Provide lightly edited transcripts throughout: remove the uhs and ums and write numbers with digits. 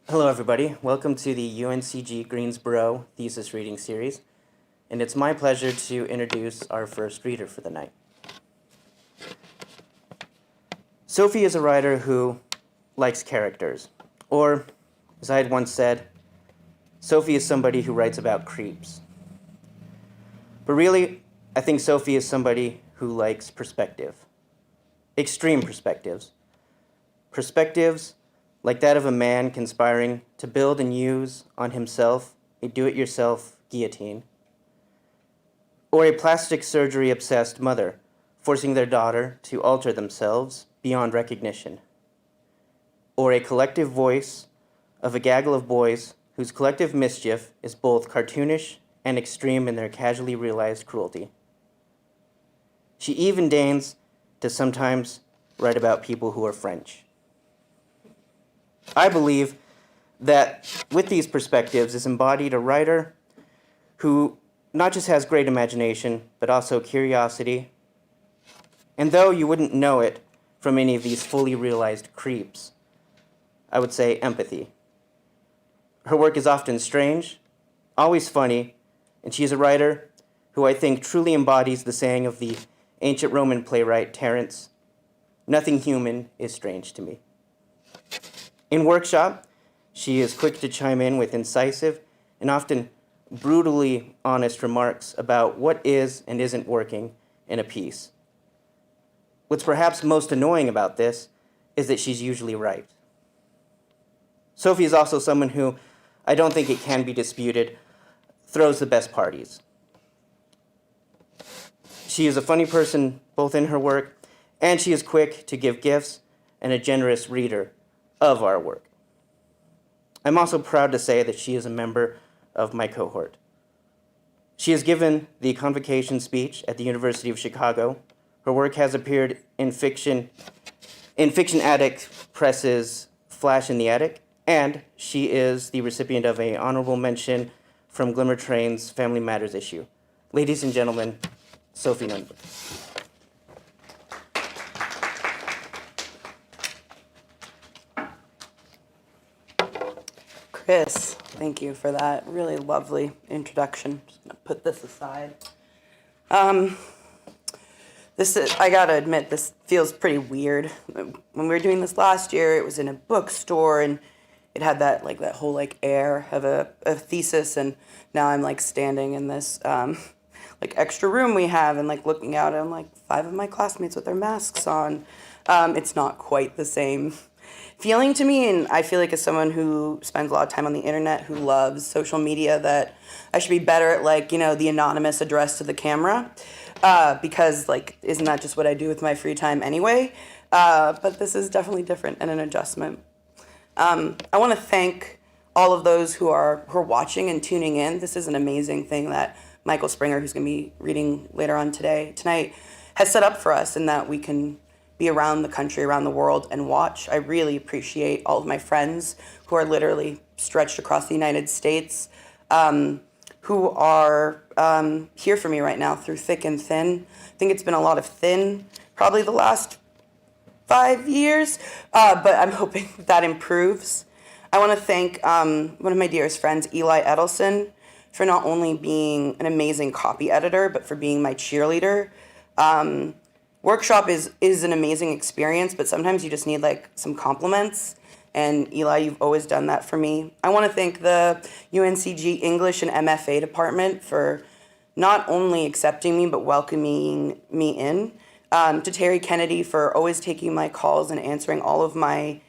Hello, everybody. Welcome to the UNCG Greensboro Thesis Reading Series, and it's my pleasure to introduce our first reader for the night. Sophie is a writer who likes characters, or, as I had once said, Sophie is somebody who writes about creeps. But really, I think Sophie is somebody who likes perspective. Extreme perspectives. Perspectives like that of a man conspiring to build and use on himself a do-it-yourself guillotine, or a plastic surgery-obsessed mother forcing their daughter to alter themselves beyond recognition, or a collective voice of a gaggle of boys whose collective mischief is both cartoonish and extreme in their casually realized cruelty. She even deigns to sometimes write about people who are French. I believe that with these perspectives is embodied a writer who not just has great imagination, but also curiosity. And though you wouldn't know it from any of these fully realized creeps, I would say empathy. Her work is often strange, always funny, and she is a writer who I think truly embodies the saying of the ancient Roman playwright Terence, "Nothing human is strange to me." In workshop, she is quick to chime in with incisive and often brutally honest remarks about what is and isn't working in a piece. What's perhaps most annoying about this is that she's usually right. Sophie is also someone who, I don't think it can be disputed, throws the best parties. She is a funny person both in her work, and she is quick to give gifts and a generous reader of our work. I'm also proud to say that she is a member of my cohort. She has given the convocation speech at the University of Chicago. Her work has appeared in Fiction Addict Press's Flash in the Attic, and she is the recipient of an honorable mention from Glimmer Train's Family Matters issue. Ladies and gentlemen, Sophie Nunberg. Chris, thank you for that really lovely introduction. Just gonna put this aside. I gotta admit, this feels pretty weird. When we were doing this last year, it was in a bookstore and it had that whole air of a thesis, and now I'm standing in this extra room we have and looking out and five of my classmates with their masks on. It's not quite the same feeling to me, and I feel like as someone who spends a lot of time on the internet, who loves social media, that I should be better at the anonymous address to the camera, because isn't that just what I do with my free time anyway? But this is definitely different and an adjustment. I want to thank all of those who are watching and tuning in. This is an amazing thing that Michael Springer, who's going to be reading later on tonight, has set up for us, and that we can be around the country, around the world, and watch. I really appreciate all of my friends who are literally stretched across the United States, who are here for me right now through thick and thin. I think it's been a lot of thin, probably the last 5 years, but I'm hoping that improves. I want to thank one of my dearest friends, Eli Edelson, for not only being an amazing copy editor, but for being my cheerleader. Workshop is an amazing experience, but sometimes you just need some compliments. And Eli, you've always done that for me. I want to thank the UNCG English and MFA department for not only accepting me, but welcoming me in. To Terry Kennedy for always taking my calls and answering all of my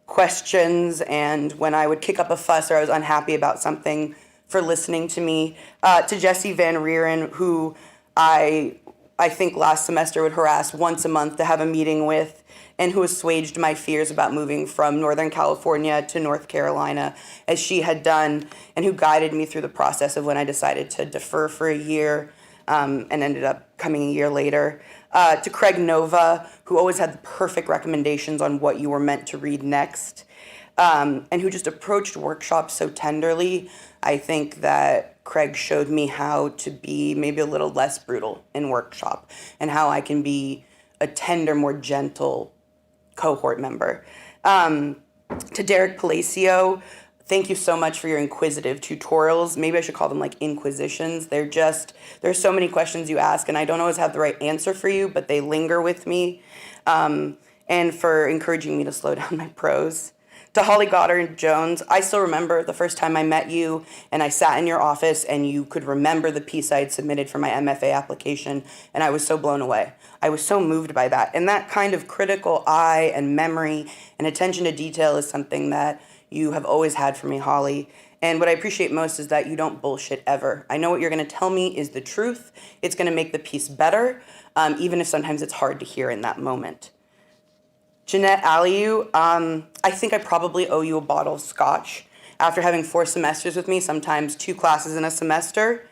questions. And when I would kick up a fuss or I was unhappy about something, for listening to me. To Jesse Van Rieren, who I think last semester would harass once a month to have a meeting with, and who assuaged my fears about moving from Northern California to North Carolina, as she had done, and who guided me through the process of when I decided to defer for a year, and ended up coming a year later. To Craig Nova, who always had the perfect recommendations on what you were meant to read next, and who just approached workshops so tenderly. I think that Craig showed me how to be maybe a little less brutal in workshop, and how I can be a tender, more gentle cohort member. To Derek Palacio, thank you so much for your inquisitive tutorials. Maybe I should call them like inquisitions. There's so many questions you ask, and I don't always have the right answer for you, but they linger with me. And for encouraging me to slow down my prose. To Holly Goddard Jones, I still remember the first time I met you and I sat in your office and you could remember the piece I had submitted for my MFA application, and I was so blown away. I was so moved by that. And that kind of critical eye and memory and attention to detail is something that you have always had for me, Holly. And what I appreciate most is that you don't bullshit ever. I know what you're going to tell me is the truth. It's going to make the piece better, even if sometimes it's hard to hear in that moment. Jeanette Aliu, I think I probably owe you a bottle of scotch after having 4 semesters with me, sometimes 2 classes in a semester.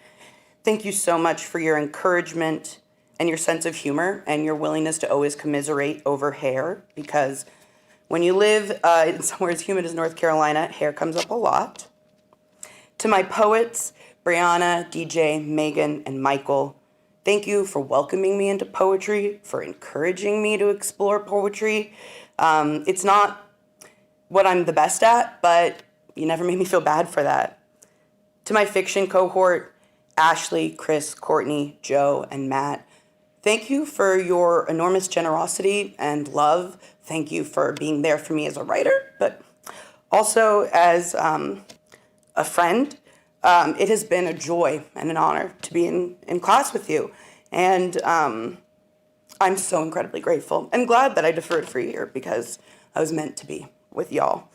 Thank you so much for your encouragement and your sense of humor and your willingness to always commiserate over hair, because when you live in somewhere as humid as North Carolina, hair comes up a lot. To my poets, Brianna, DJ, Megan, and Michael, thank you for welcoming me into poetry, for encouraging me to explore poetry. It's not what I'm the best at, but you never made me feel bad for that. To my fiction cohort, Ashley, Chris, Courtney, Joe, and Matt, thank you for your enormous generosity and love. Thank you for being there for me as a writer, but also as a friend. It has been a joy and an honor to be in class with you. And I'm so incredibly grateful and glad that I deferred for a year, because I was meant to be with y'all.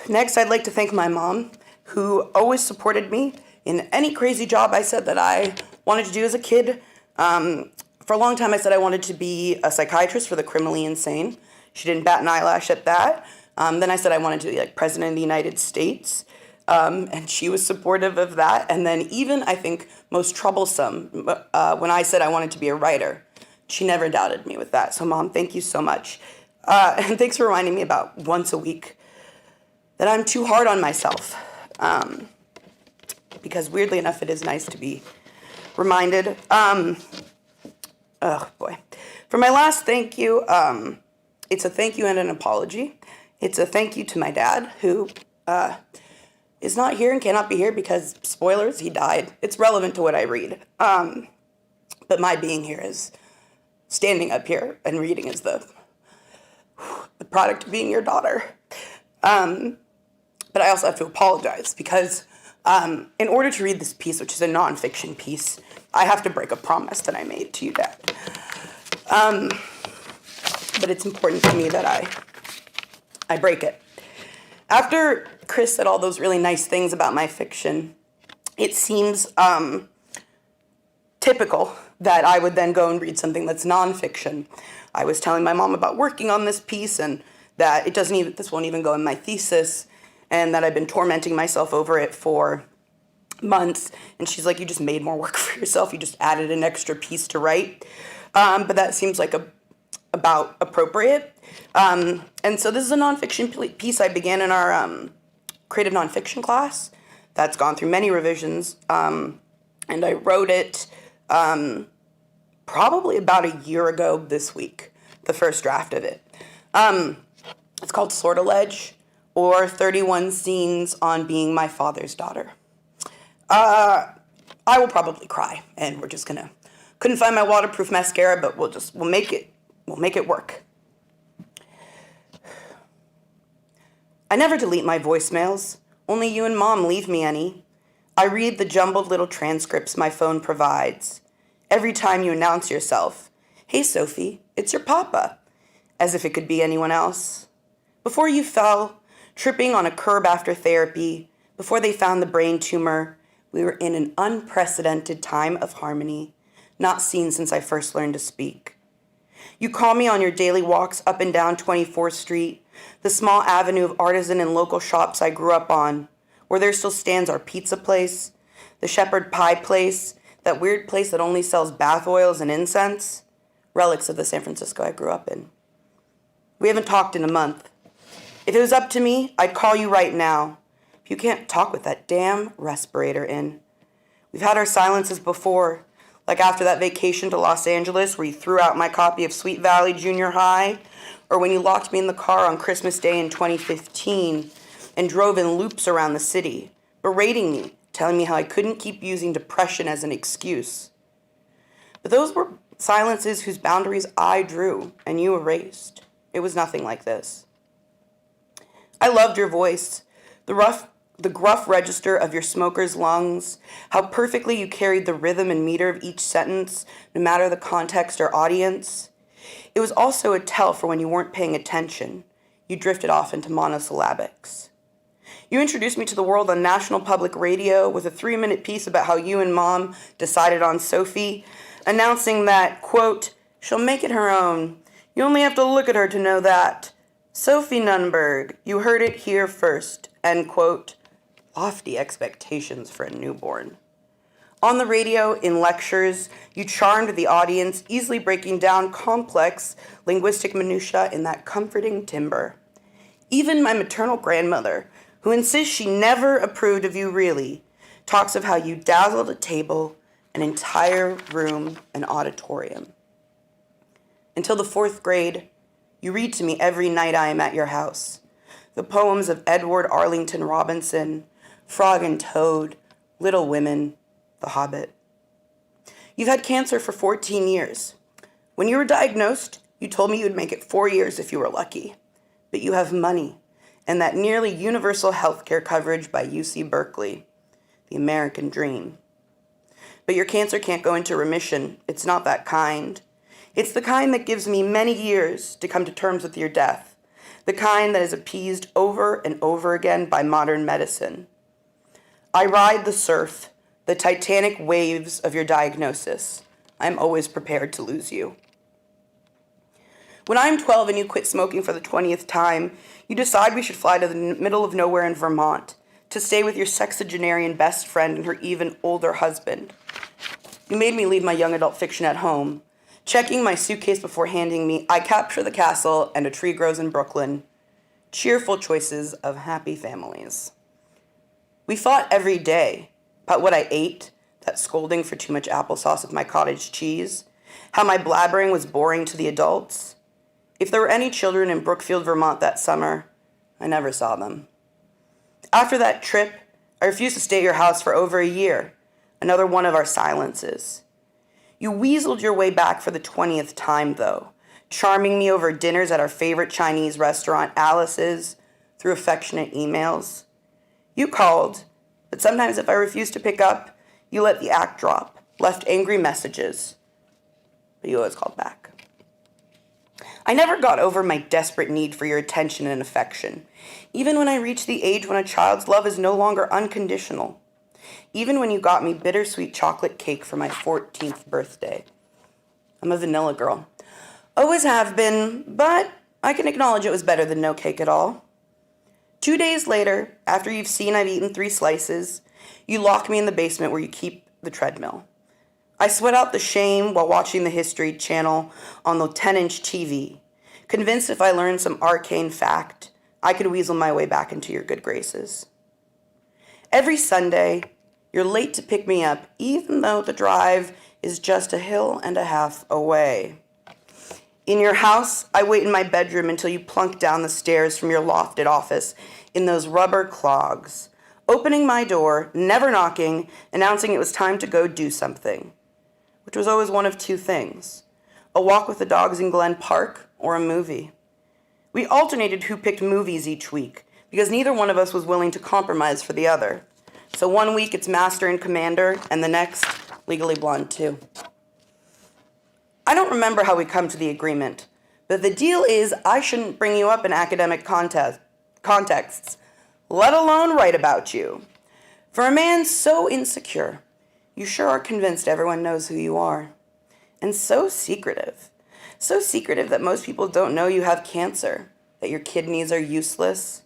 Next, I'd like to thank my mom, who always supported me in any crazy job I said that I wanted to do as a kid. For a long time, I said I wanted to be a psychiatrist for the criminally insane. She didn't bat an eyelash at that. Then I said I wanted to be like president of the United States, and she was supportive of that. And then even, I think, most troublesome, when I said I wanted to be a writer, she never doubted me with that. So Mom, thank you so much. And thanks for reminding me about once a week that I'm too hard on myself. Because weirdly enough, it is nice to be reminded. Oh boy. For my last thank you, it's a thank you and an apology. It's a thank you to my dad, who is not here and cannot be here because, spoilers, he died. It's relevant to what I read. But my being here is standing up here and reading is the product of being your daughter. But I also have to apologize because in order to read this piece, which is a nonfiction piece, I have to break a promise that I made to you, Dad. But it's important to me that I break it. After Chris said all those really nice things about my fiction, it seems typical that I would then go and read something that's nonfiction. I was telling my mom about working on this piece and that this won't even go in my thesis, and that I've been tormenting myself over it for months. And she's like, you just made more work for yourself. You just added an extra piece to write. But that seems like about appropriate. And so this is a nonfiction piece I began in our creative nonfiction class that's gone through many revisions. And I wrote it probably about a year ago this week, the first draft of it. It's called Sortilege, or 31 Scenes on Being My Father's Daughter. I will probably cry, and we're just couldn't find my waterproof mascara, but we'll make it work. I never delete my voicemails. Only you and Mom leave me any. I read the jumbled little transcripts my phone provides. Every time you announce yourself, hey Sophie, it's your papa, as if it could be anyone else. Before you fell, tripping on a curb after therapy, before they found the brain tumor, we were in an unprecedented time of harmony, not seen since I first learned to speak. You call me on your daily walks up and down 24th Street, the small avenue of artisan and local shops I grew up on, where there still stands our pizza place, the shepherd pie place, that weird place that only sells bath oils and incense, relics of the San Francisco I grew up in. We haven't talked in a month. If it was up to me, I'd call you right now. If you can't talk with that damn respirator in. We've had our silences before, like after that vacation to Los Angeles where you threw out my copy of Sweet Valley Junior High, or when you locked me in the car on Christmas Day in 2015 and drove in loops around the city, berating me, telling me how I couldn't keep using depression as an excuse. But those were silences whose boundaries I drew and you erased. It was nothing like this. I loved your voice, the gruff register of your smoker's lungs, how perfectly you carried the rhythm and meter of each sentence, no matter the context or audience. It was also a tell for when you weren't paying attention. You drifted off into monosyllabics. You introduced me to the world on National Public Radio with a 3-minute piece about how you and Mom decided on Sophie, announcing that, quote, she'll make it her own. You only have to look at her to know that. Sophie Nunberg, you heard it here first, end quote. Lofty expectations for a newborn. On the radio, in lectures, you charmed the audience, easily breaking down complex linguistic minutiae in that comforting timbre. Even my maternal grandmother, who insists she never approved of you really, talks of how you dazzled a table, an entire room, an auditorium. Until the 4th grade, you read to me every night I am at your house. The poems of Edward Arlington Robinson, Frog and Toad, Little Women, The Hobbit. You've had cancer for 14 years. When you were diagnosed, you told me you'd make it 4 years if you were lucky. But you have money and that nearly universal healthcare coverage by UC Berkeley, the American dream. But your cancer can't go into remission. It's not that kind. It's the kind that gives me many years to come to terms with your death, the kind that is appeased over and over again by modern medicine. I ride the surf, the titanic waves of your diagnosis. I'm always prepared to lose you. When I'm 12 and you quit smoking for the 20th time, you decide we should fly to the middle of nowhere in Vermont to stay with your sexagenarian best friend and her even older husband. You made me leave my young adult fiction at home, checking my suitcase before handing me I Capture the Castle and A Tree Grows in Brooklyn, cheerful choices of happy families. We fought every day about what I ate, that scolding for too much applesauce with my cottage cheese, how my blabbering was boring to the adults. If there were any children in Brookfield, Vermont that summer, I never saw them. After that trip, I refused to stay at your house for over a year, another one of our silences. You weaseled your way back for the 20th time, though, charming me over dinners at our favorite Chinese restaurant, Alice's, through affectionate emails. You called, but sometimes if I refused to pick up, you let the act drop, left angry messages, but you always called back. I never got over my desperate need for your attention and affection, even when I reached the age when a child's love is no longer unconditional. Even when you got me bittersweet chocolate cake for my 14th birthday. I'm a vanilla girl. Always have been, but I can acknowledge it was better than no cake at all. 2 days later, after you've seen I've eaten 3 slices, you lock me in the basement where you keep the treadmill. I sweat out the shame while watching the History Channel on the 10-inch TV, convinced if I learned some arcane fact, I could weasel my way back into your good graces. Every Sunday, you're late to pick me up, even though the drive is just a hill and a half away. In your house, I wait in my bedroom until you plunk down the stairs from your lofted office in those rubber clogs, opening my door, never knocking, announcing it was time to go do something, which was always one of 2 things, a walk with the dogs in Glen Park or a movie. We alternated who picked movies each week because neither one of us was willing to compromise for the other. So one week it's Master and Commander, and the next, Legally Blonde 2. I don't remember how we come to the agreement, but the deal is I shouldn't bring you up in academic contexts, let alone write about you. For a man so insecure, you sure are convinced everyone knows who you are. And so secretive that most people don't know you have cancer, that your kidneys are useless.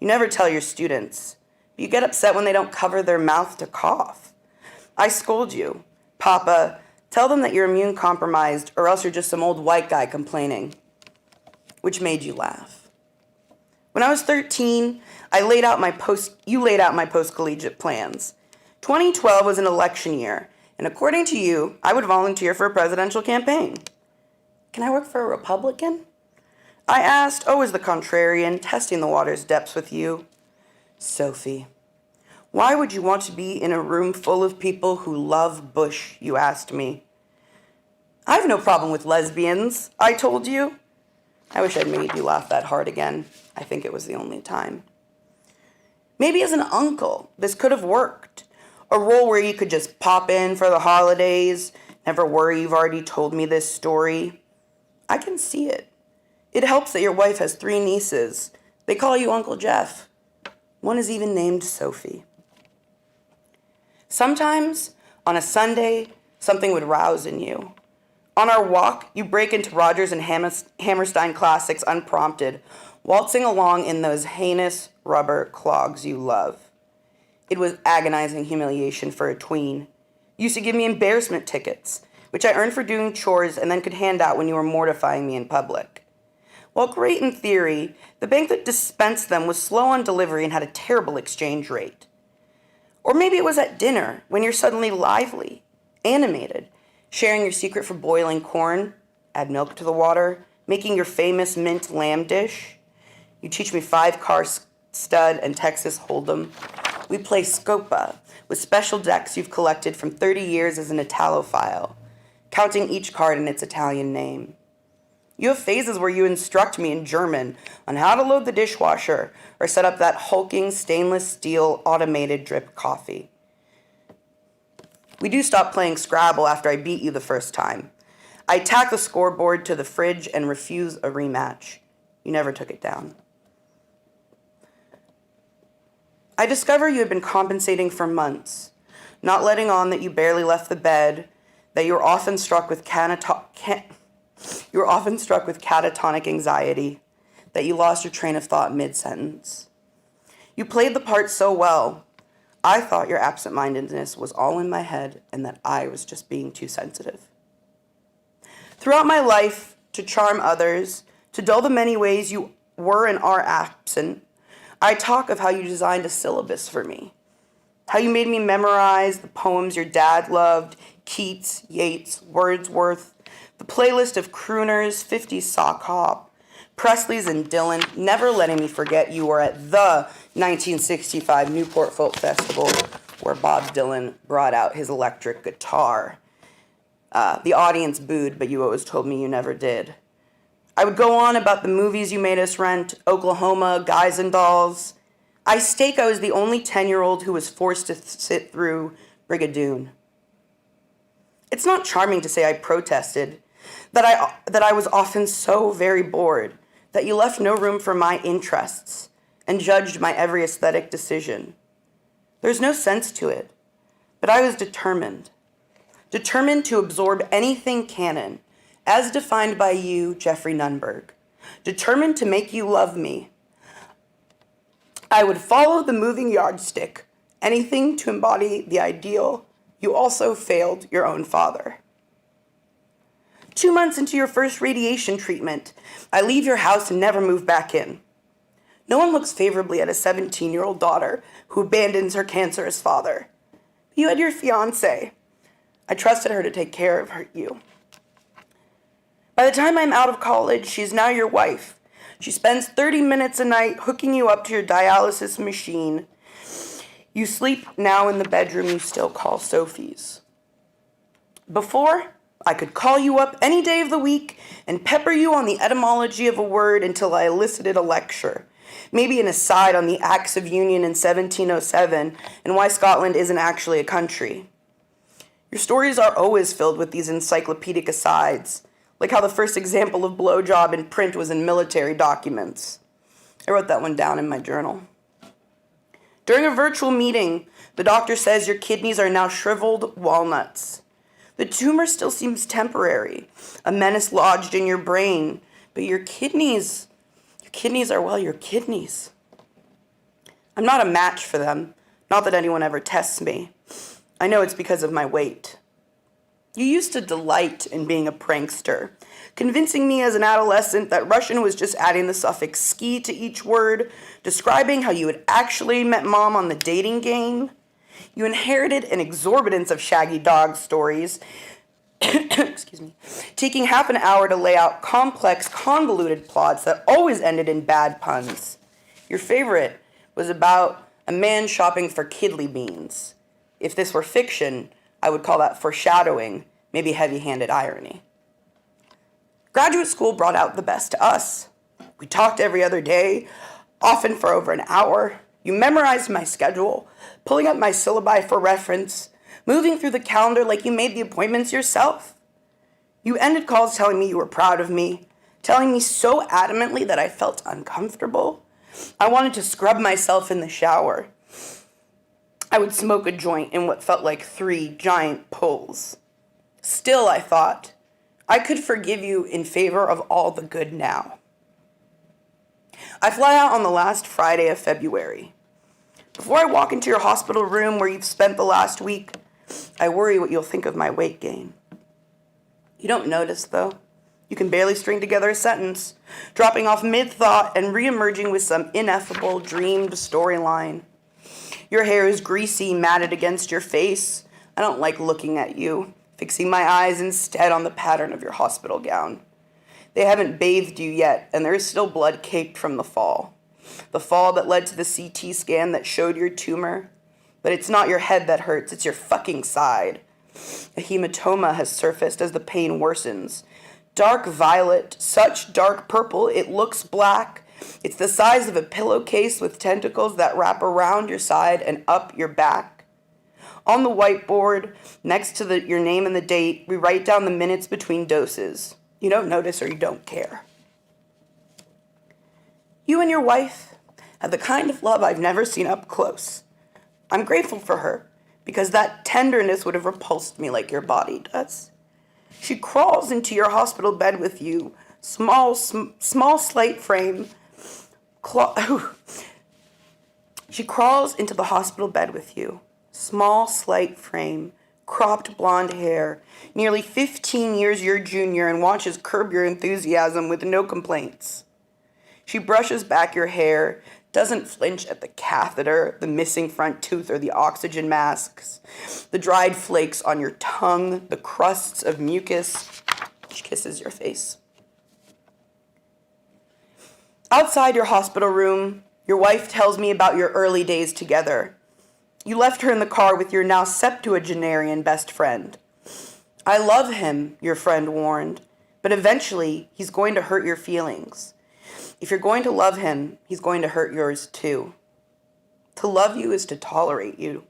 You never tell your students. You get upset when they don't cover their mouth to cough. I scold you. Papa, tell them that you're immune compromised or else you're just some old white guy complaining. Which made you laugh. When I was 13, you laid out my post-collegiate plans. 2012 was an election year, and according to you, I would volunteer for a presidential campaign. Can I work for a Republican? I asked, always the contrarian, testing the water's depths with you. Sophie, why would you want to be in a room full of people who love Bush, you asked me. I have no problem with lesbians, I told you. I wish I'd made you laugh that hard again. I think it was the only time. Maybe as an uncle, this could have worked. A role where you could just pop in for the holidays, never worry you've already told me this story. I can see it. It helps that your wife has 3 nieces. They call you Uncle Jeff. One is even named Sophie. Sometimes, on a Sunday, something would rouse in you. On our walk, you break into Rodgers and Hammerstein classics unprompted, waltzing along in those heinous rubber clogs you love. It was agonizing humiliation for a tween. You used to give me embarrassment tickets, which I earned for doing chores and then could hand out when you were mortifying me in public. While great in theory, the bank that dispensed them was slow on delivery and had a terrible exchange rate. Or maybe it was at dinner, when you're suddenly lively, animated, sharing your secret for boiling corn, add milk to the water, making your famous mint lamb dish. You teach me 5-car stud and Texas Hold'em. We play Scopa with special decks you've collected from 30 years as an Italophile, counting each card in its Italian name. You have phases where you instruct me in German on how to load the dishwasher or set up that hulking stainless steel automated drip coffee. We do stop playing Scrabble after I beat you the first time. I tack the scoreboard to the fridge and refuse a rematch. You never took it down. I discover you had been compensating for months, not letting on that you barely left the bed, that you were often struck with catatonic anxiety, that you lost your train of thought mid-sentence. You played the part so well, I thought your absent-mindedness was all in my head and that I was just being too sensitive. Throughout my life, to charm others, to dull the many ways you were and are absent, I talk of how you designed a syllabus for me, how you made me memorize the poems your dad loved, Keats, Yeats, Wordsworth, the playlist of crooners, 50s sock hop, Presley's and Dylan, never letting me forget you were at the 1965 Newport Folk Festival where Bob Dylan brought out his electric guitar. The audience booed, but you always told me you never did. I would go on about the movies you made us rent, Oklahoma, Guys and Dolls. I stake I was the only 10-year-old who was forced to sit through Brigadoon. It's not charming to say I protested, that I was often so very bored, that you left no room for my interests and judged my every aesthetic decision. There's no sense to it, but I was determined to absorb anything canon, as defined by you, Jeffrey Nunberg, determined to make you love me. I would follow the moving yardstick, anything to embody the ideal you also failed your own father. 2 months into your first radiation treatment, I leave your house and never move back in. No one looks favorably at a 17-year-old daughter who abandons her cancerous father. You had your fiancé. I trusted her to take care of you. By the time I'm out of college, she's now your wife. She spends 30 minutes a night hooking you up to your dialysis machine. You sleep now in the bedroom you still call Sophie's. Before, I could call you up any day of the week and pepper you on the etymology of a word until I elicited a lecture. Maybe an aside on the Acts of Union in 1707 and why Scotland isn't actually a country. Your stories are always filled with these encyclopedic asides, like how the first example of blowjob in print was in military documents. I wrote that one down in my journal. During a virtual meeting, the doctor says your kidneys are now shriveled walnuts. The tumor still seems temporary, a menace lodged in your brain, but your kidneys are, well, your kidneys. I'm not a match for them, not that anyone ever tests me. I know it's because of my weight. You used to delight in being a prankster, convincing me as an adolescent that Russian was just adding the suffix ski to each word, describing how you had actually met mom on the dating game. You inherited an exorbitance of shaggy dog stories, excuse me, taking half an hour to lay out complex, convoluted plots that always ended in bad puns. Your favorite was about a man shopping for kidney beans. If this were fiction, I would call that foreshadowing, maybe heavy-handed irony. Graduate school brought out the best to us. We talked every other day, often for over an hour. You memorized my schedule, pulling up my syllabi for reference, moving through the calendar like you made the appointments yourself. You ended calls telling me you were proud of me, telling me so adamantly that I felt uncomfortable. I wanted to scrub myself in the shower. I would smoke a joint in what felt like 3 giant pulls. Still, I thought, I could forgive you in favor of all the good now. I fly out on the last Friday of February. Before I walk into your hospital room where you've spent the last week, I worry what you'll think of my weight gain. You don't notice, though. You can barely string together a sentence, dropping off mid-thought and re-emerging with some ineffable, dreamed storyline. Your hair is greasy, matted against your face. I don't like looking at you, fixing my eyes instead on the pattern of your hospital gown. They haven't bathed you yet, and there is still blood caked from the fall. The fall that led to the CT scan that showed your tumor. But it's not your head that hurts, it's your fucking side. A hematoma has surfaced as the pain worsens. Dark violet, such dark purple, it looks black. It's the size of a pillowcase with tentacles that wrap around your side and up your back. On the whiteboard, next to your name and the date, we write down the minutes between doses. You don't notice or you don't care. You and your wife have the kind of love I've never seen up close. I'm grateful for her, because that tenderness would have repulsed me like your body does. She crawls into your hospital bed with you, small slight frame. She crawls into the hospital bed with you, small slight frame, cropped blonde hair, nearly 15 years your junior, and watches Curb Your Enthusiasm with no complaints. She brushes back your hair, doesn't flinch at the catheter, the missing front tooth, or the oxygen masks, the dried flakes on your tongue, the crusts of mucus. She kisses your face. Outside your hospital room, your wife tells me about your early days together. You left her in the car with your now septuagenarian best friend. I love him, your friend warned, but eventually he's going to hurt your feelings. If you're going to love him, he's going to hurt yours too. To love you is to tolerate you.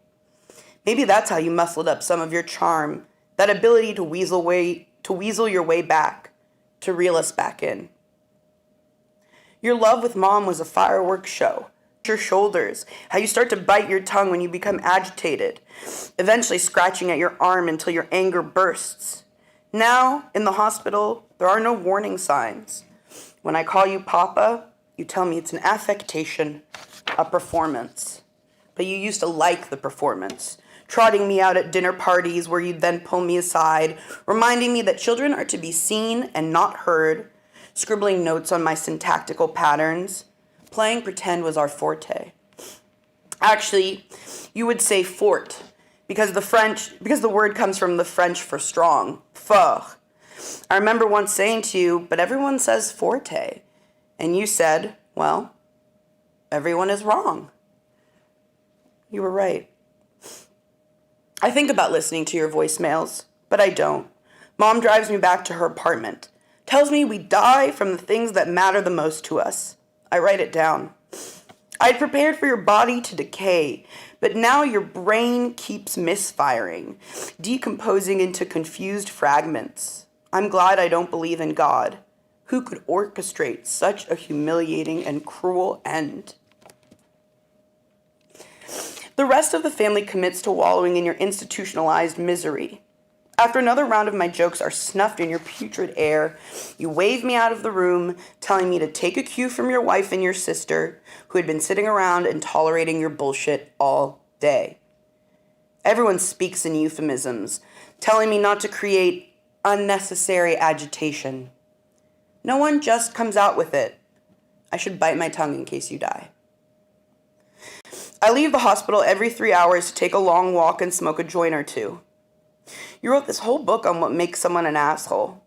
Maybe that's how you muscled up some of your charm, that ability to weasel your way back, to reel us back in. Your love with Mom was a fireworks show. Your shoulders, how you start to bite your tongue when you become agitated, eventually scratching at your arm until your anger bursts. Now, in the hospital, there are no warning signs. When I call you Papa, you tell me it's an affectation, a performance. But you used to like the performance, trotting me out at dinner parties where you'd then pull me aside, reminding me that children are to be seen and not heard, scribbling notes on my syntactical patterns. Playing pretend was our forte. Actually, you would say fort, because the word comes from the French for strong, fort. I remember once saying to you, but everyone says forte. And you said, well, everyone is wrong. You were right. I think about listening to your voicemails, but I don't. Mom drives me back to her apartment, tells me we die from the things that matter the most to us. I write it down. I'd prepared for your body to decay, but now your brain keeps misfiring, decomposing into confused fragments. I'm glad I don't believe in God. Who could orchestrate such a humiliating and cruel end? The rest of the family commits to wallowing in your institutionalized misery. After another round of my jokes are snuffed in your putrid air, you wave me out of the room, telling me to take a cue from your wife and your sister, who had been sitting around and tolerating your bullshit all day. Everyone speaks in euphemisms, telling me not to create unnecessary agitation. No one just comes out with it. I should bite my tongue in case you die. I leave the hospital every 3 hours to take a long walk and smoke a joint or two. You wrote this whole book on what makes someone an asshole.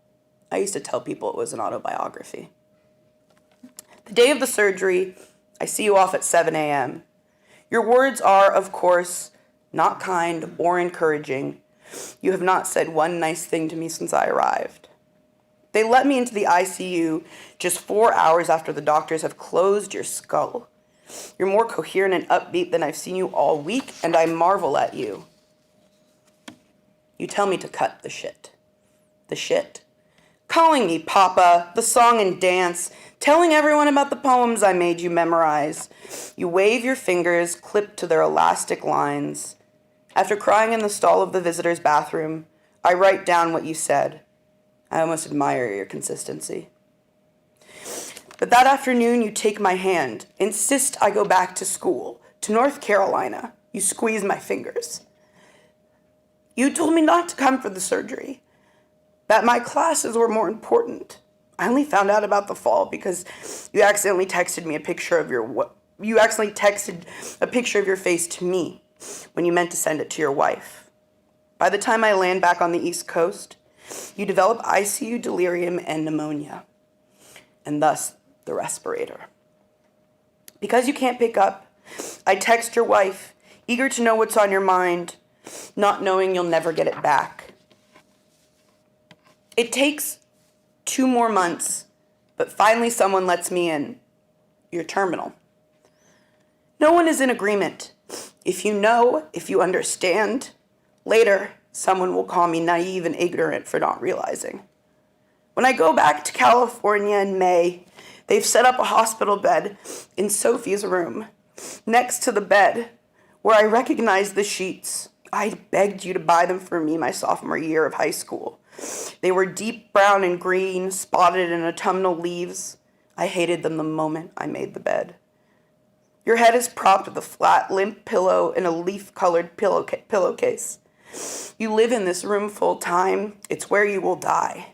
I used to tell people it was an autobiography. The day of the surgery, I see you off at 7 a.m. Your words are, of course, not kind or encouraging. You have not said one nice thing to me since I arrived. They let me into the ICU just 4 hours after the doctors have closed your skull. You're more coherent and upbeat than I've seen you all week, and I marvel at you. You tell me to cut the shit. The shit? Calling me Papa, the song and dance, telling everyone about the poems I made you memorize. You wave your fingers, clipped to their elastic lines. After crying in the stall of the visitor's bathroom, I write down what you said. I almost admire your consistency. But that afternoon, you take my hand, insist I go back to school, to North Carolina. You squeeze my fingers. You told me not to come for the surgery, that my classes were more important. I only found out about the fall because you accidentally texted a picture of your face to me when you meant to send it to your wife. By the time I land back on the East Coast, you develop ICU delirium and pneumonia, and thus the respirator. Because you can't pick up, I text your wife, eager to know what's on your mind, not knowing you'll never get it back. It takes 2 more months, but finally someone lets me in. You're terminal. No one is in agreement. If you know, if you understand, later someone will call me naive and ignorant for not realizing. When I go back to California in May, they've set up a hospital bed in Sophie's room, next to the bed, where I recognize the sheets. I begged you to buy them for me my sophomore year of high school. They were deep brown and green, spotted in autumnal leaves. I hated them the moment I made the bed. Your head is propped with a flat, limp pillow in a leaf-colored pillowcase. You live in this room full time. It's where you will die.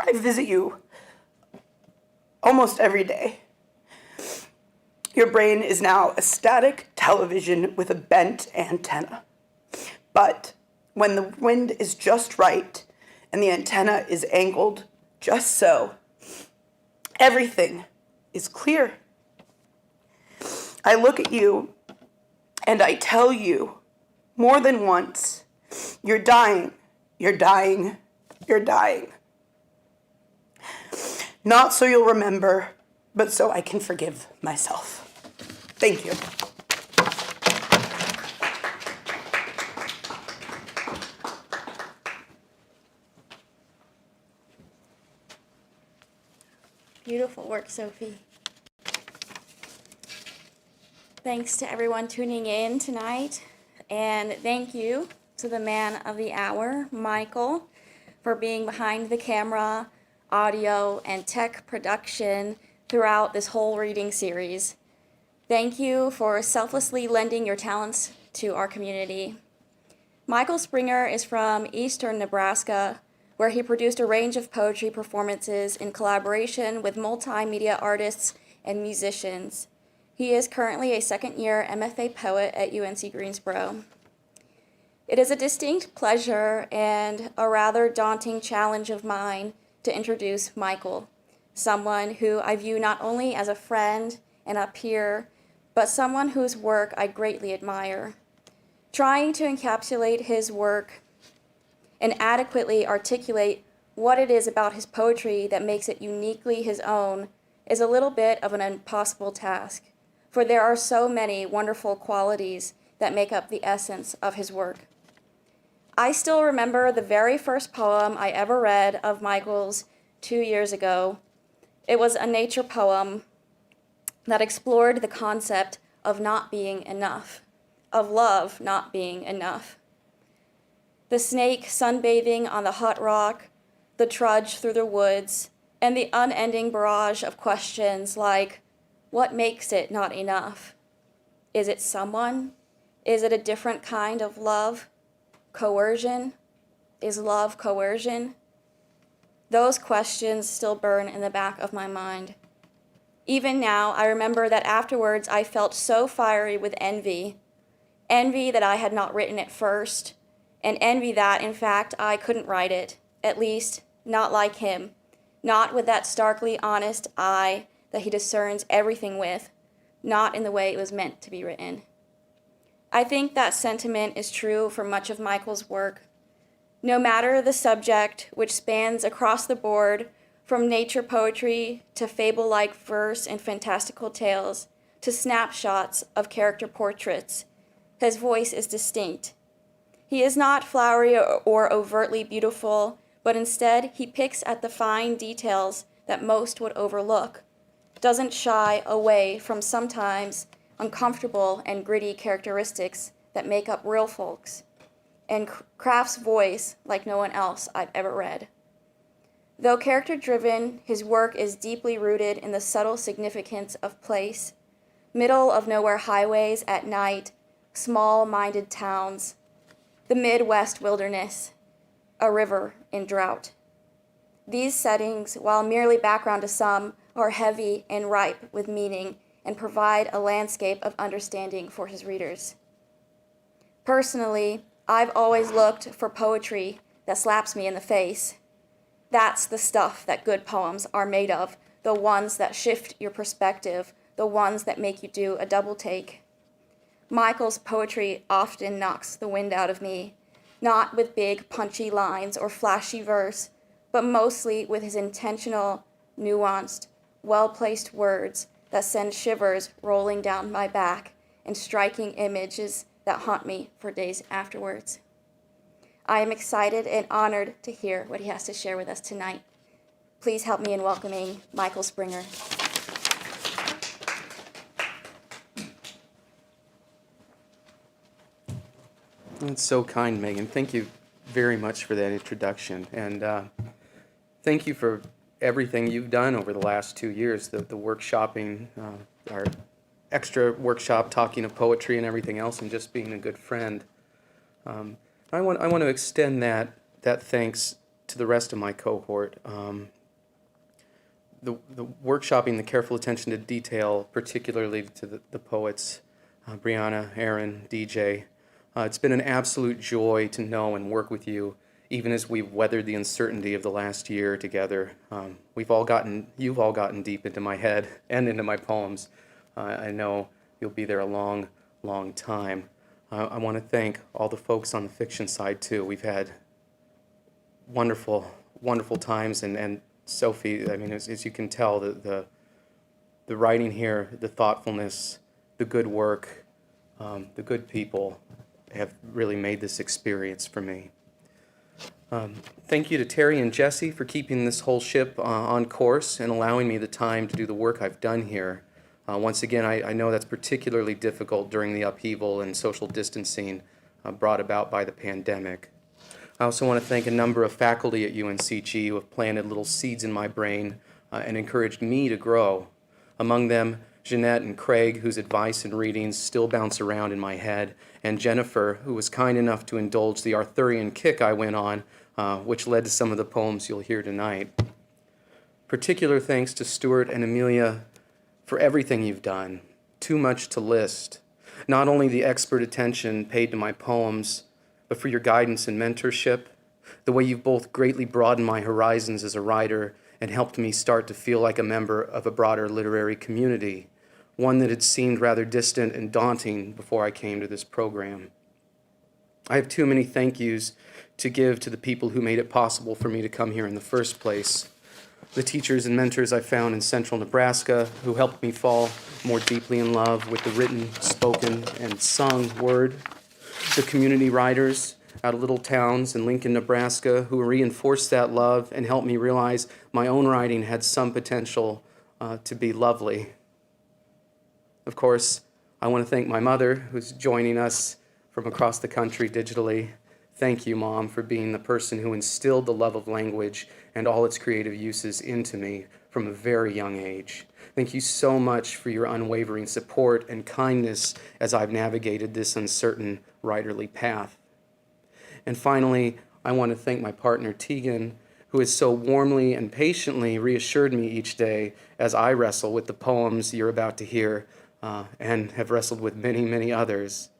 I visit you almost every day. Your brain is now a static television with a bent antenna. But when the wind is just right and the antenna is angled just so, everything is clear. I look at you and I tell you more than once, you're dying, you're dying, you're dying. Not so you'll remember, but so I can forgive myself. Thank you. Beautiful work, Sophie. Thanks to everyone tuning in tonight, and thank you to the man of the hour, Michael, for being behind the camera, audio, and tech production throughout this whole reading series. Thank you for selflessly lending your talents to our community. Michael Springer is from eastern Nebraska, where he produced a range of poetry performances in collaboration with multimedia artists and musicians. He is currently a second-year MFA poet at UNC Greensboro. It is a distinct pleasure and a rather daunting challenge of mine to introduce Michael, someone who I view not only as a friend and a peer, but someone whose work I greatly admire. Trying to encapsulate his work and adequately articulate what it is about his poetry that makes it uniquely his own is a little bit of an impossible task, for there are so many wonderful qualities that make up the essence of his work. I still remember the very first poem I ever read of Michael's 2 years ago. It was a nature poem that explored the concept of not being enough, of love not being enough. The snake sunbathing on the hot rock, the trudge through the woods, and the unending barrage of questions like, what makes it not enough? Is it someone? Is it a different kind of love? Coercion? Is love coercion? Those questions still burn in the back of my mind. Even now, I remember that afterwards I felt so fiery with envy that I had not written it first, and envy that, in fact, I couldn't write it, at least not like him, not with that starkly honest eye that he discerns everything with, not in the way it was meant to be written. I think that sentiment is true for much of Michael's work. No matter the subject, which spans across the board, from nature poetry to fable-like verse and fantastical tales to snapshots of character portraits, his voice is distinct. He is not flowery or overtly beautiful, but instead he picks at the fine details that most would overlook, doesn't shy away from sometimes uncomfortable and gritty characteristics that make up real folks, and crafts voice like no one else I've ever read. Though character-driven, his work is deeply rooted in the subtle significance of place, middle-of-nowhere highways at night, small-minded towns, the Midwest wilderness, a river in drought. These settings, while merely background to some, are heavy and ripe with meaning and provide a landscape of understanding for his readers. Personally, I've always looked for poetry that slaps me in the face. That's the stuff that good poems are made of, the ones that shift your perspective, the ones that make you do a double take. Michael's poetry often knocks the wind out of me, not with big punchy lines or flashy verse, but mostly with his intentional, nuanced, well-placed words that send shivers rolling down my back and striking images that haunt me for days afterwards. I am excited and honored to hear what he has to share with us tonight. Please help me in welcoming Michael Springer. That's so kind, Megan. Thank you very much for that introduction. And thank you for everything you've done over the last 2 years, the workshopping, our extra workshop, talking of poetry and everything else, and just being a good friend. I want to extend that thanks to the rest of my cohort. The workshopping, the careful attention to detail, particularly to the poets, Brianna, Aaron, DJ. It's been an absolute joy to know and work with you, even as we've weathered the uncertainty of the last year together. You've all gotten deep into my head and into my poems. I know you'll be there a long, long time. I want to thank all the folks on the fiction side too. We've had wonderful, wonderful times, and Sophie, I mean, as you can tell, the writing here, the thoughtfulness, the good work, the good people have really made this experience for me. Thank you to Terry and Jesse for keeping this whole ship on course and allowing me the time to do the work I've done here. Once again, I know that's particularly difficult during the upheaval and social distancing brought about by the pandemic. I also want to thank a number of faculty at UNCG who have planted little seeds in my brain and encouraged me to grow. Among them, Jeanette and Craig, whose advice and readings still bounce around in my head, and Jennifer, who was kind enough to indulge the Arthurian kick I went on, which led to some of the poems you'll hear tonight. Particular thanks to Stuart and Amelia for everything you've done. Too much to list. Not only the expert attention paid to my poems, but for your guidance and mentorship, the way you've both greatly broadened my horizons as a writer and helped me start to feel like a member of a broader literary community, one that had seemed rather distant and daunting before I came to this program. I have too many thank yous to give to the people who made it possible for me to come here in the first place. The teachers and mentors I found in central Nebraska who helped me fall more deeply in love with the written, spoken, and sung word. The community writers out of little towns in Lincoln, Nebraska who reinforced that love and helped me realize my own writing had some potential to be lovely. Of course, I want to thank my mother, who's joining us from across the country digitally. Thank you, Mom, for being the person who instilled the love of language and all its creative uses into me from a very young age. Thank you so much for your unwavering support and kindness as I've navigated this uncertain writerly path. And finally, I want to thank my partner, Tegan, who has so warmly and patiently reassured me each day as I wrestle with the poems you're about to hear and have wrestled with many, many others.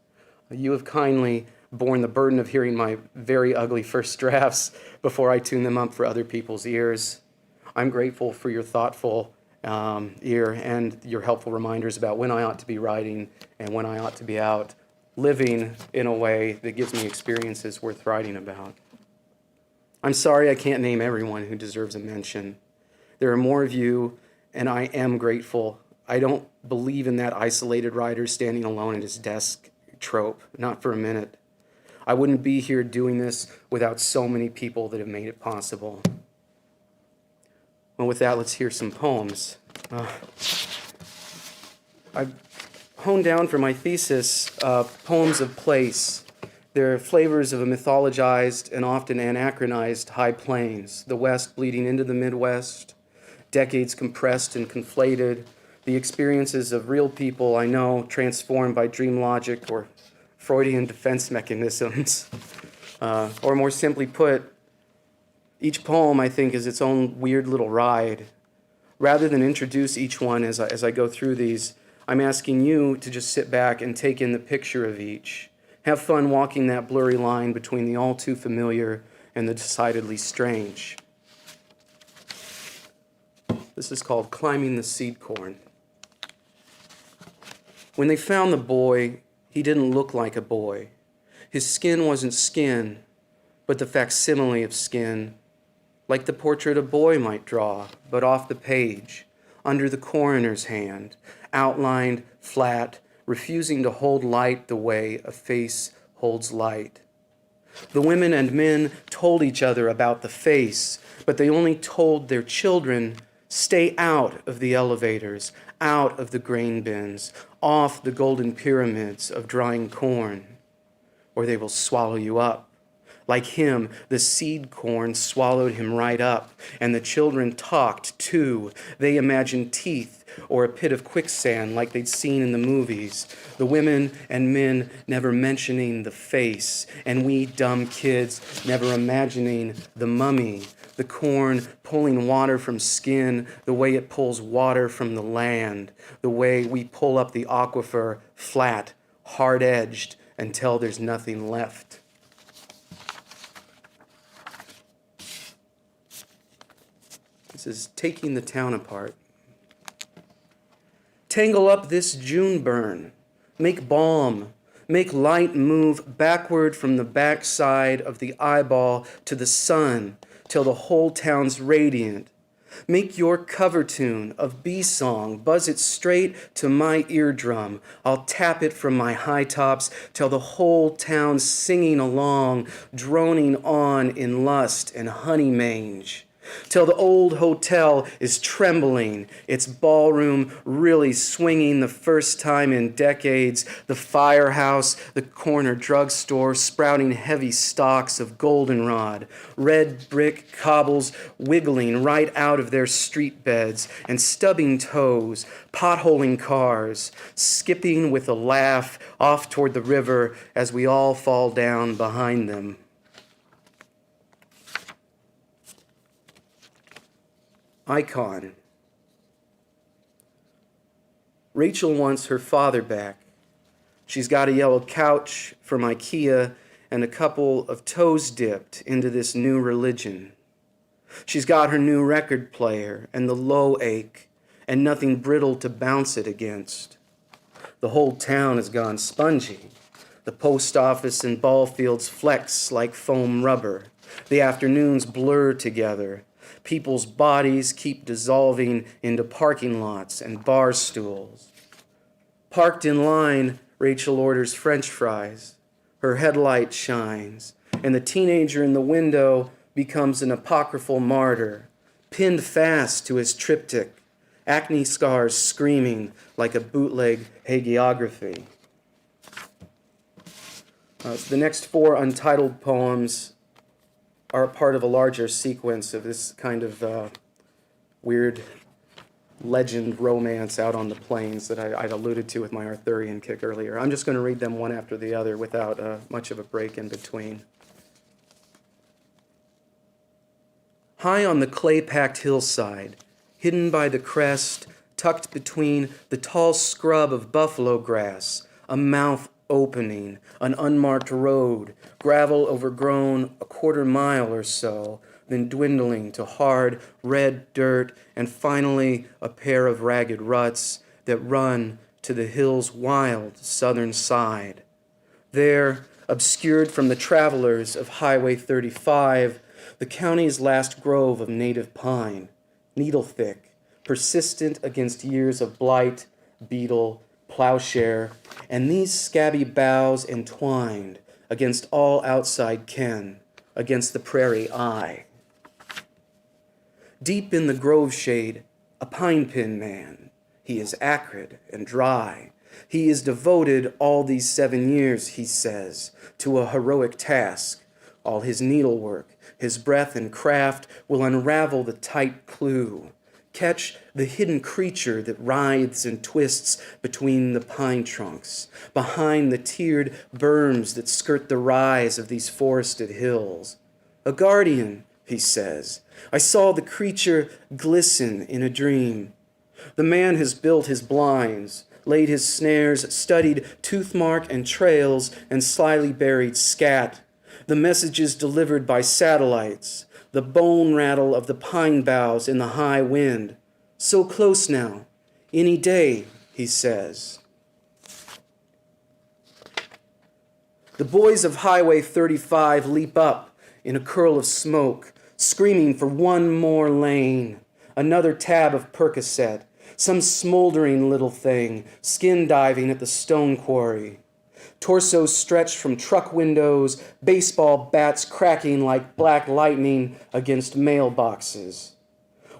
You have kindly borne the burden of hearing my very ugly first drafts before I tune them up for other people's ears. I'm grateful for your thoughtful ear and your helpful reminders about when I ought to be writing and when I ought to be out living in a way that gives me experiences worth writing about. I'm sorry I can't name everyone who deserves a mention. There are more of you, and I am grateful. I don't believe in that isolated writer standing alone at his desk trope, not for a minute. I wouldn't be here doing this without so many people that have made it possible. Well, with that, let's hear some poems. I've honed down for my thesis poems of place. They're flavors of a mythologized and often anachronized high plains, the West bleeding into the Midwest, decades compressed and conflated, the experiences of real people I know transformed by dream logic or Freudian defense mechanisms. Or more simply put, each poem, I think, is its own weird little ride. Rather than introduce each one as I go through these, I'm asking you to just sit back and take in the picture of each. Have fun walking that blurry line between the all too familiar and the decidedly strange. This is called Climbing the Seed Corn. When they found the boy, he didn't look like a boy. His skin wasn't skin, but the facsimile of skin, like the portrait a boy might draw, but off the page, under the coroner's hand, outlined, flat, refusing to hold light the way a face holds light. The women and men told each other about the face, but they only told their children, stay out of the elevators, out of the grain bins, off the golden pyramids of drying corn, or they will swallow you up. Like him, the seed corn swallowed him right up, and the children talked too. They imagined teeth or a pit of quicksand like they'd seen in the movies. The women and men never mentioning the face, and we dumb kids never imagining the mummy. The corn pulling water from skin the way it pulls water from the land, the way we pull up the aquifer flat, hard-edged, until there's nothing left. This is Taking the Town Apart. Tangle up this June burn. Make balm. Make light move backward from the backside of the eyeball to the sun till the whole town's radiant. Make your cover tune of bee song, buzz it straight to my eardrum. I'll tap it from my high tops till the whole town's singing along, droning on in lust and honey mange. Till the old hotel is trembling, its ballroom really swinging the first time in decades, the firehouse, the corner drugstore sprouting heavy stalks of goldenrod, red brick cobbles wiggling right out of their street beds, and stubbing toes, potholing cars, skipping with a laugh off toward the river as we all fall down behind them. Icon. Rachel wants her father back. She's got a yellow couch from IKEA and a couple of toes dipped into this new religion. She's got her new record player and the low ache and nothing brittle to bounce it against. The whole town has gone spongy. The post office and ball fields flex like foam rubber. The afternoons blur together. People's bodies keep dissolving into parking lots and bar stools. Parked in line, Rachel orders French fries. Her headlight shines, and the teenager in the window becomes an apocryphal martyr, pinned fast to his triptych, acne scars screaming like a bootleg hagiography. The next four untitled poems are a part of a larger sequence of this kind of weird legend romance out on the plains that I'd alluded to with my Arthurian kick earlier. I'm just going to read them one after the other without much of a break in between. High on the clay-packed hillside, hidden by the crest, tucked between the tall scrub of buffalo grass, a mouth opening, an unmarked road, gravel overgrown a quarter mile or so, then dwindling to hard red dirt, and finally a pair of ragged ruts that run to the hill's wild southern side. There, obscured from the travelers of Highway 35, the county's last grove of native pine, needle-thick, persistent against years of blight, beetle, plowshare, and these scabby boughs entwined against all outside ken, against the prairie eye. Deep in the grove shade, a pine-pin man. He is acrid and dry. He is devoted all these 7 years, he says, to a heroic task. All his needlework, his breath and craft will unravel the tight clue, catch the hidden creature that writhes and twists between the pine trunks, behind the tiered berms that skirt the rise of these forested hills. A guardian, he says. I saw the creature glisten in a dream. The man has built his blinds, laid his snares, studied toothmark and trails, and slyly buried scat. The messages delivered by satellites, the bone rattle of the pine boughs in the high wind. So close now, any day, he says. The boys of Highway 35 leap up in a curl of smoke, screaming for one more lane, another tab of Percocet, some smoldering little thing, skin diving at the stone quarry. Torsos stretched from truck windows, baseball bats cracking like black lightning against mailboxes.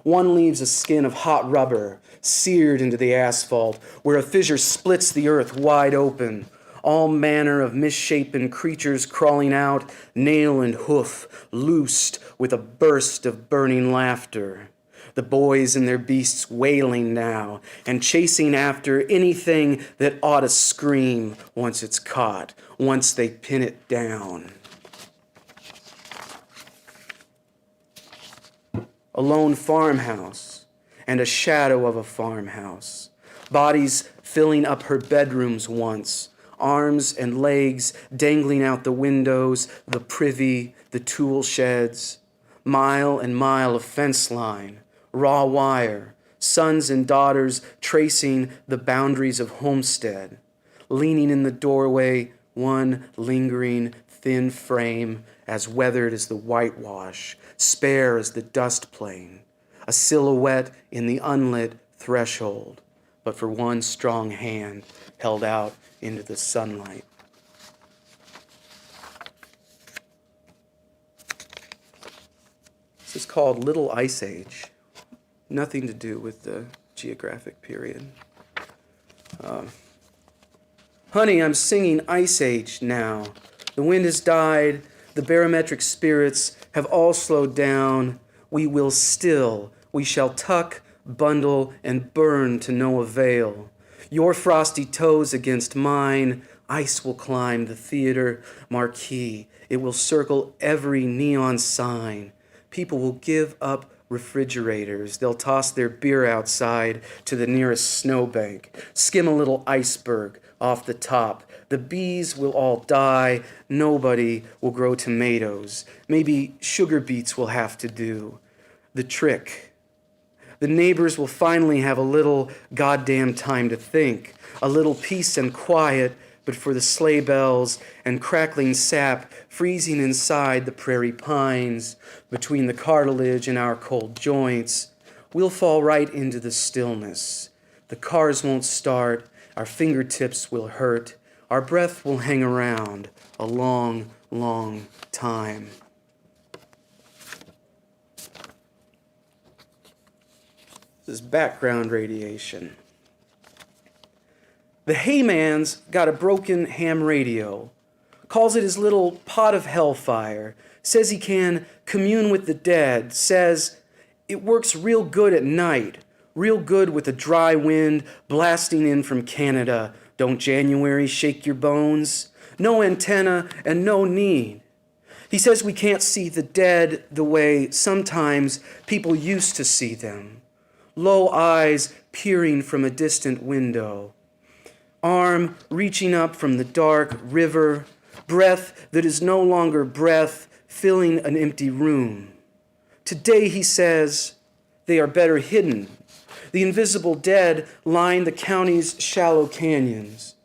One leaves a skin of hot rubber, seared into the asphalt, where a fissure splits the earth wide open. All manner of misshapen creatures crawling out, nail and hoof, loosed with a burst of burning laughter. The boys and their beasts wailing now and chasing after anything that ought to scream once it's caught, once they pin it down. A lone farmhouse and a shadow of a farmhouse. Bodies filling up her bedrooms once, arms and legs dangling out the windows, the privy, the tool sheds. Mile and mile of fence line, raw wire, sons and daughters tracing the boundaries of homestead. Leaning in the doorway, one lingering thin frame, as weathered as the whitewash, spare as the dust plane, a silhouette in the unlit threshold, but for one strong hand held out into the sunlight. This is called Little Ice Age. Nothing to do with the geographic period. Honey, I'm singing Ice Age now. The wind has died. The barometric spirits have all slowed down. We will still. We shall tuck, bundle, and burn to no avail. Your frosty toes against mine. Ice will climb the theater marquee. It will circle every neon sign. People will give up refrigerators. They'll toss their beer outside to the nearest snowbank, skim a little iceberg off the top. The bees will all die. Nobody will grow tomatoes. Maybe sugar beets will have to do. The trick. The neighbors will finally have a little goddamn time to think, a little peace and quiet, but for the sleigh bells and crackling sap freezing inside the prairie pines, between the cartilage and our cold joints, we'll fall right into the stillness. The cars won't start, our fingertips will hurt, our breath will hang around a long, long time. This is background radiation. The Hayman's got a broken ham radio, calls it his little pot of hellfire, says he can commune with the dead, says it works real good at night, real good with a dry wind blasting in from Canada. Don't January shake your bones? No antenna and no need. He says we can't see the dead the way sometimes people used to see them. Low eyes peering from a distant window. arm reaching up from the dark river, breath that is no longer breath, filling an empty room. Today, he says, they are better hidden. The invisible dead line the county's shallow canyons,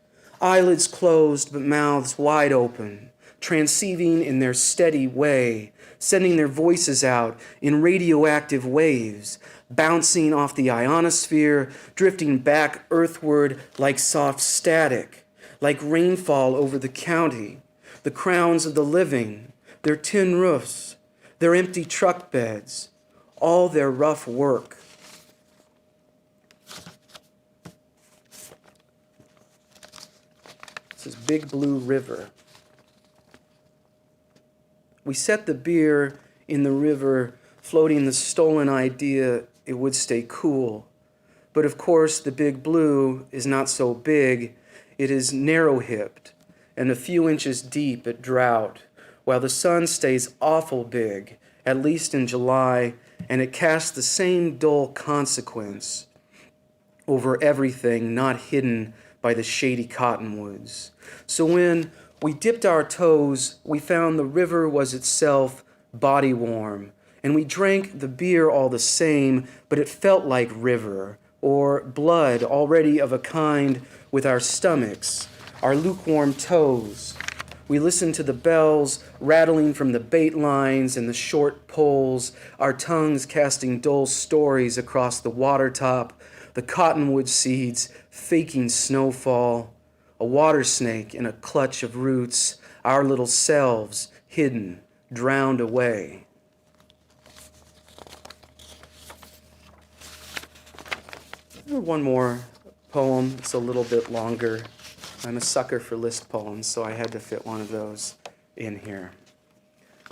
eyelids closed but mouths wide open, transceiving in their steady way, sending their voices out in radioactive waves, bouncing off the ionosphere, drifting back earthward like soft static, like rainfall over the county, the crowns of the living, their tin roofs, their empty truck beds, all their rough work. This is Big Blue River. We set the beer in the river, floating the stolen idea it would stay cool. But of course, the Big Blue is not so big. It is narrow-hipped and a few inches deep at drought, while the sun stays awful big, at least in July, and it casts the same dull consequence over everything not hidden by the shady cottonwoods. So when we dipped our toes, we found the river was itself body warm, and we drank the beer all the same, but it felt like river, or blood already of a kind with our stomachs, our lukewarm toes. We listened to the bells rattling from the bait lines and the short poles, our tongues casting dull stories across the water top, the cottonwood seeds faking snowfall, a water snake in a clutch of roots, our little selves hidden, drowned away. One more poem. It's a little bit longer. I'm a sucker for list poems, so I had to fit one of those in here.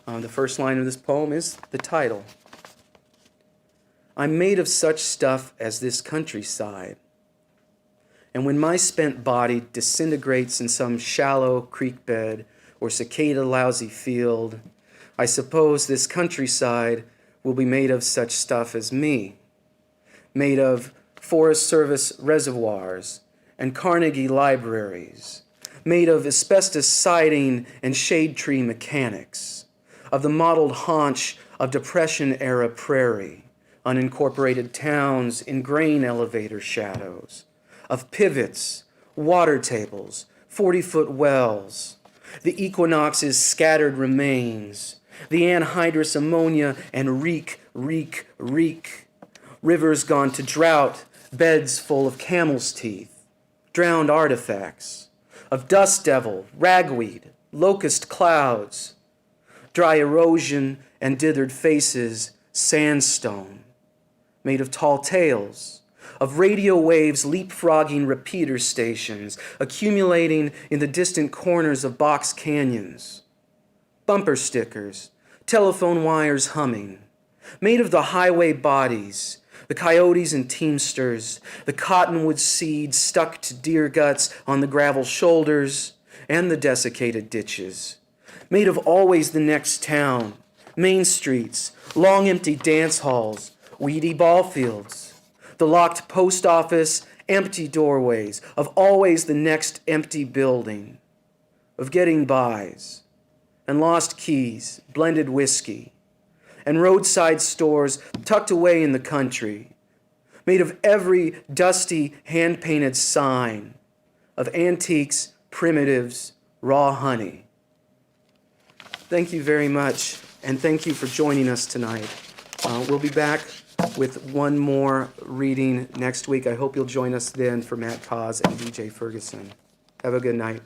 The first line of this poem is the title. I'm made of such stuff as this countryside. And when my spent body disintegrates in some shallow creek bed or cicada lousy field, I suppose this countryside will be made of such stuff as me, made of Forest Service reservoirs and Carnegie libraries, made of asbestos siding and shade tree mechanics, of the mottled haunch of Depression-era prairie, unincorporated towns in grain elevator shadows, of pivots, water tables, 40-foot wells, the equinox's scattered remains, the anhydrous ammonia and reek, rivers gone to drought, beds full of camel's teeth, drowned artifacts, of dust devil, ragweed, locust clouds, dry erosion and dithered faces, sandstone, made of tall tales, of radio waves leapfrogging repeater stations, accumulating in the distant corners of box canyons, bumper stickers, telephone wires humming, made of the highway bodies, the coyotes and teamsters, the cottonwood seeds stuck to deer guts on the gravel shoulders, and the desiccated ditches, made of always the next town, main streets, long empty dance halls, weedy ball fields, the locked post office, empty doorways, of always the next empty building, of getting bys, and lost keys, blended whiskey, and roadside stores tucked away in the country, made of every dusty hand-painted sign, of antiques, primitives, raw honey. Thank you very much, and thank you for joining us tonight. We'll be back with one more reading next week. I hope you'll join us then for Matt Cause and DJ Ferguson. Have a good night.